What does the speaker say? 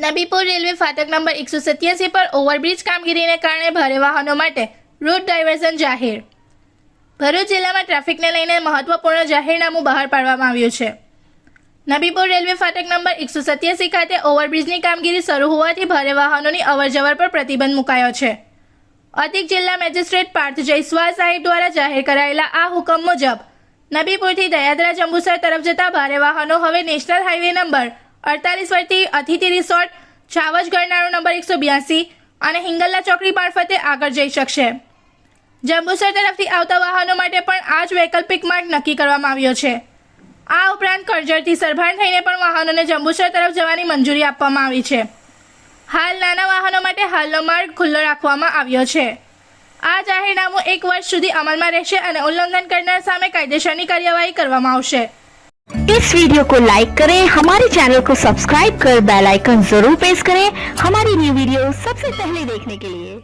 Nabipur railway ફાટક number 187 પર overbridge કામગીરીને કારણે ભારે વાહનો માટે રૂટ ડાયવર્ઝન જાહેર. ભરૂચ જિલ્લામાં ટ્રાફિકને લઈને મહત્વપૂર્ણ જાહેરનામું બહાર પાડવામાં આવ્યું છે. નબીપુર રેલવે ફાટક નંબર 187 ખાતે ઓવરબ્રિજની કામગીરી શરૂ હોવાથી ભારે વાહનોની અવરજવર પર પ્રતિબંધ મુકાયો છે. અધિક જિલ્લા મેજિસ્ટ્રેટ પાર્થ જયસ્વાલ સાહેબ દ્વારા જાહેર કરાયેલા આ હુકમ મુજબ નબીપુરથી દયાદરા જંબુસર તરફ જતા ભારે વાહનો હવે નેશનલ હાઈવે નંબર 48 પરથી અતિથિ રિસોર્ટ, છાવજ ગરનાળો નંબર 182 અને હિંગલ્લા ચોકડી મારફતે આગળ જઈ શકશે. જંબુસર તરફથી આવતા વાહનો માટે પણ આ જ વૈકલ્પિક માર્ગ નક્કી કરવામાં આવ્યો છે. આ ઉપરાંત કરજણથી સરભાણ થઈને પણ વાહનોને જંબુસર તરફ જવાની મંજૂરી આપવામાં આવી છે. હાલ નાના વાહનો માટે હાલનો માર્ગ ખુલ્લો રાખવામાં આવ્યો છે. આ જાહેરનામું 1 વર્ષ સુધી અમલમાં રહેશે અને ઉલ્લંઘન કરનાર સામે કાયદેસરની કાર્યવાહી કરવામાં આવશે. इस वीडियो को लाइक करें, हमारे चैनल को सब्सक्राइब कर बेल आइकन जरूर प्रेस करें हमारी न्यू वीडियो सबसे पहले देखने के लिए।